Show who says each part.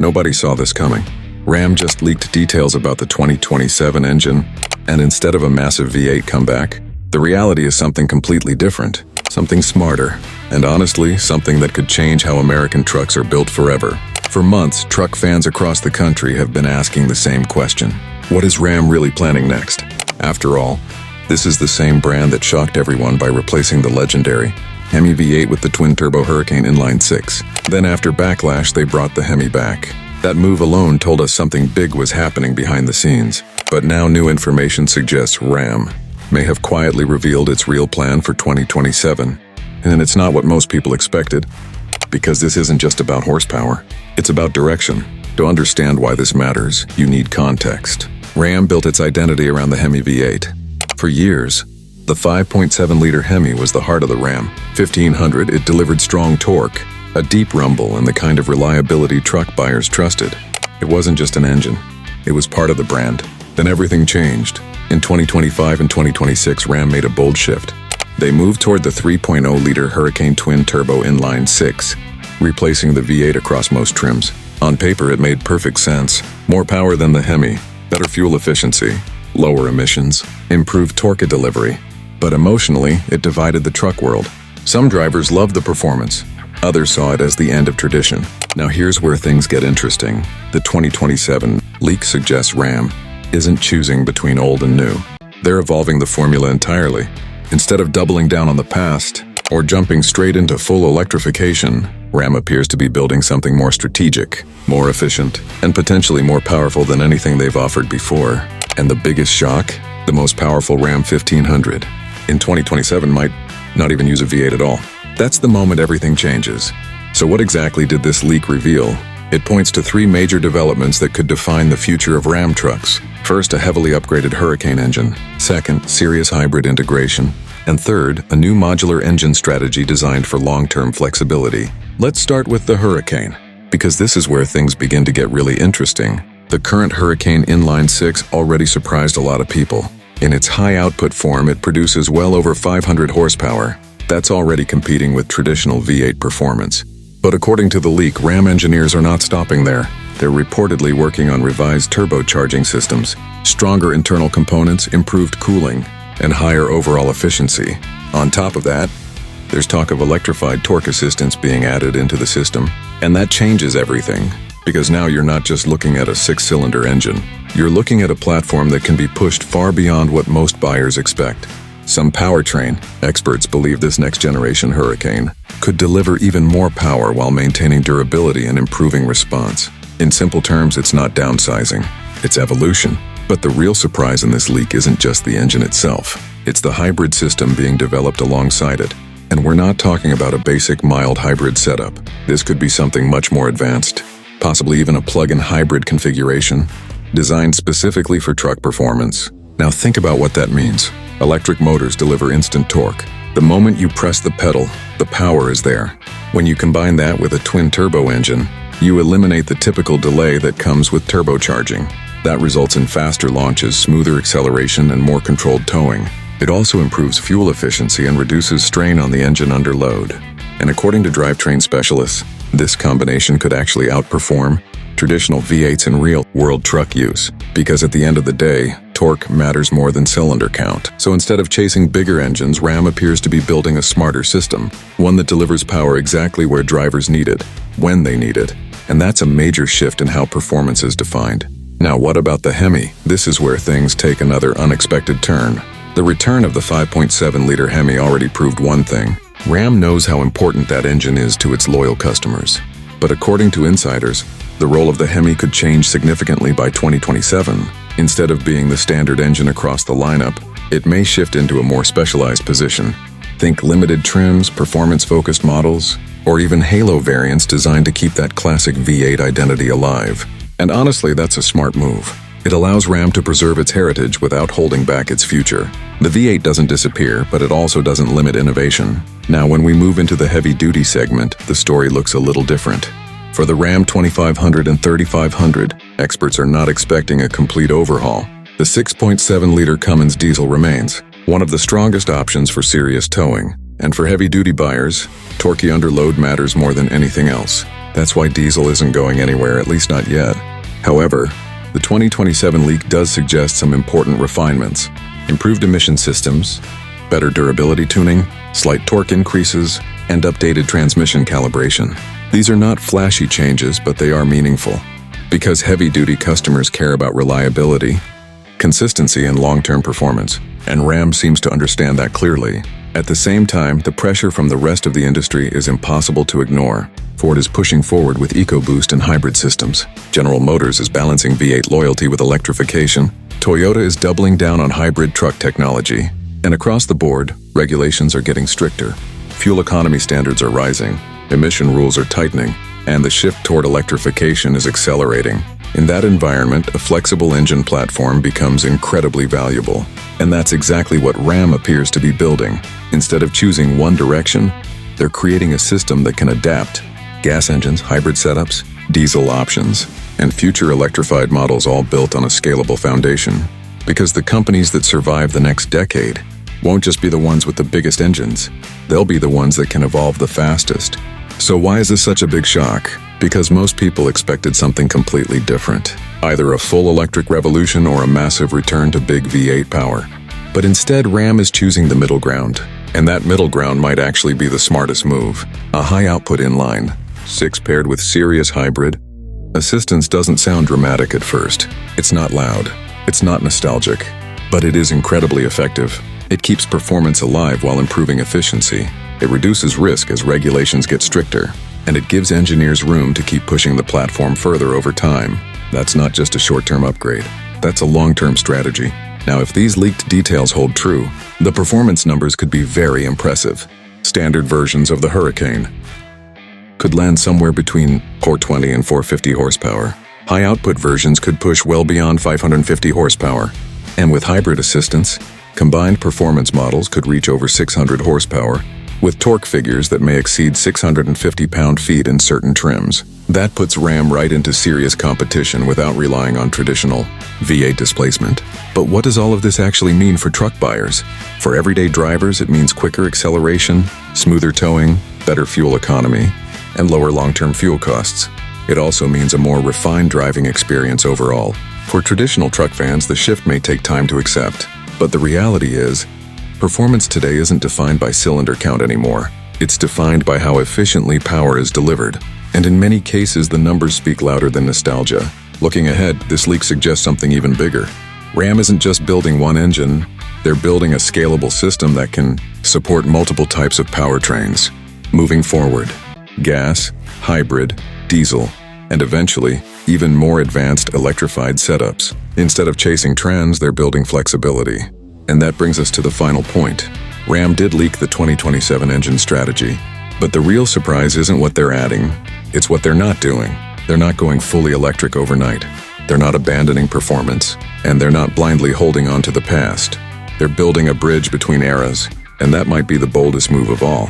Speaker 1: Nobody saw this coming. Ram just leaked details about the 2027 engine, and instead of a massive V8 comeback, the reality is something completely different, something smarter, and honestly, something that could change how American trucks are built forever. For months, truck fans across the country have been asking the same question. What is Ram really planning next? After all, this is the same brand that shocked everyone by replacing the legendary Hemi V8 with the twin-turbo Hurricane inline 6. Then after backlash, they brought the Hemi back. That move alone told us something big was happening behind the scenes. But now new information suggests Ram may have quietly revealed its real plan for 2027. And it's not what most people expected, because this isn't just about horsepower. It's about direction. To understand why this matters, you need context. Ram built its identity around the Hemi V8. For years, the 5.7-liter Hemi was the heart of the Ram. 1500, it delivered strong torque, a deep rumble, and the kind of reliability truck buyers trusted. It wasn't just an engine. It was part of the brand. Then everything changed. In 2025 and 2026, Ram made a bold shift. They moved toward the 3.0-liter Hurricane twin-turbo inline 6, replacing the V8 across most trims. On paper, it made perfect sense. More power than the Hemi, better fuel efficiency, lower emissions, improved torque delivery. But emotionally, it divided the truck world. Some drivers loved the performance. Others saw it as the end of tradition. Now here's where things get interesting. The 2027 leak suggests Ram isn't choosing between old and new. They're evolving the formula entirely. Instead of doubling down on the past or jumping straight into full electrification, Ram appears to be building something more strategic, more efficient, and potentially more powerful than anything they've offered before. And the biggest shock? The most powerful Ram 1500 in 2027 might not even use a V8 at all. That's the moment everything changes. So what exactly did this leak reveal? It points to three major developments that could define the future of Ram trucks. First, a heavily upgraded Hurricane engine. Second, serious hybrid integration. And third, a new modular engine strategy designed for long-term flexibility. Let's start with the Hurricane, because this is where things begin to get really interesting. The current Hurricane inline 6 already surprised a lot of people. In its high-output form, it produces well over 500 horsepower. That's already competing with traditional V8 performance. But according to the leak, Ram engineers are not stopping there. They're reportedly working on revised turbocharging systems, stronger internal components, improved cooling, and higher overall efficiency. On top of that, there's talk of electrified torque assistance being added into the system. And that changes everything, because now you're not just looking at a 6-cylinder engine. You're looking at a platform that can be pushed far beyond what most buyers expect. Some powertrain experts believe this next-generation Hurricane could deliver even more power while maintaining durability and improving response. In simple terms, it's not downsizing, it's evolution. But the real surprise in this leak isn't just the engine itself. It's the hybrid system being developed alongside it. And we're not talking about a basic mild hybrid setup. This could be something much more advanced, possibly even a plug-in hybrid configuration, designed specifically for truck performance. Now think about what that means. Electric motors deliver instant torque. The moment you press the pedal, the power is there. When you combine that with a twin-turbo engine, you eliminate the typical delay that comes with turbocharging. That results in faster launches, smoother acceleration, and more controlled towing. It also improves fuel efficiency and reduces strain on the engine under load. And according to drivetrain specialists, this combination could actually outperform traditional V8s in real-world truck use, because at the end of the day, torque matters more than cylinder count. So instead of chasing bigger engines, Ram appears to be building a smarter system, one that delivers power exactly where drivers need it, when they need it. And that's a major shift in how performance is defined. Now what about the Hemi? This is where things take another unexpected turn. The return of the 5.7-liter Hemi already proved one thing. Ram knows how important that engine is to its loyal customers. But according to insiders, the role of the Hemi could change significantly by 2027. Instead of being the standard engine across the lineup, it may shift into a more specialized position. Think limited trims, performance-focused models, or even halo variants designed to keep that classic V8 identity alive. And honestly, that's a smart move. It allows Ram to preserve its heritage without holding back its future. The V8 doesn't disappear, but it also doesn't limit innovation. Now, when we move into the heavy-duty segment, the story looks a little different. For the Ram 2500 and 3500, experts are not expecting a complete overhaul. The 6.7-liter Cummins diesel remains one of the strongest options for serious towing. And for heavy-duty buyers, torquey under load matters more than anything else. That's why diesel isn't going anywhere, at least not yet. However, the 2027 leak does suggest some important refinements. Improved emission systems, better durability tuning, slight torque increases, and updated transmission calibration. These are not flashy changes, but they are meaningful. Because heavy-duty customers care about reliability, consistency, and long-term performance, and Ram seems to understand that clearly. At the same time, the pressure from the rest of the industry is impossible to ignore. Ford is pushing forward with EcoBoost and hybrid systems. General Motors is balancing V8 loyalty with electrification. Toyota is doubling down on hybrid truck technology. And across the board, regulations are getting stricter. Fuel economy standards are rising, emission rules are tightening, and the shift toward electrification is accelerating. In that environment, a flexible engine platform becomes incredibly valuable. And that's exactly what Ram appears to be building. Instead of choosing one direction, they're creating a system that can adapt. Gas engines, hybrid setups, diesel options, and future electrified models all built on a scalable foundation. Because the companies that survive the next decade won't just be the ones with the biggest engines, they'll be the ones that can evolve the fastest. So why is this such a big shock? Because most people expected something completely different. Either a full electric revolution or a massive return to big V8 power. But instead, Ram is choosing the middle ground. And that middle ground might actually be the smartest move. A high-output inline, 6 paired with serious hybrid. Assistance doesn't sound dramatic at first. It's not loud. It's not nostalgic. But it is incredibly effective. It keeps performance alive while improving efficiency. It reduces risk as regulations get stricter. And it gives engineers room to keep pushing the platform further over time. That's not just a short-term upgrade. That's a long-term strategy. Now, if these leaked details hold true, the performance numbers could be very impressive. Standard versions of the Hurricane could land somewhere between 420 and 450 horsepower. High-output versions could push well beyond 550 horsepower. And with hybrid assistance, combined performance models could reach over 600 horsepower, with torque figures that may exceed 650 pound-feet in certain trims. That puts Ram right into serious competition without relying on traditional V8 displacement. But what does all of this actually mean for truck buyers? For everyday drivers, it means quicker acceleration, smoother towing, better fuel economy, and lower long-term fuel costs. It also means a more refined driving experience overall. For traditional truck fans, the shift may take time to accept. But the reality is, performance today isn't defined by cylinder count anymore. It's defined by how efficiently power is delivered. And in many cases, the numbers speak louder than nostalgia. Looking ahead, this leak suggests something even bigger. Ram isn't just building one engine, they're building a scalable system that can support multiple types of powertrains. Moving forward, gas, hybrid, diesel, and eventually, even more advanced electrified setups. Instead of chasing trends, they're building flexibility. And that brings us to the final point. Ram did leak the 2027 engine strategy, but the real surprise isn't what they're adding, it's what they're not doing. They're not going fully electric overnight. They're not abandoning performance, and they're not blindly holding on to the past. They're building a bridge between eras, and that might be the boldest move of all.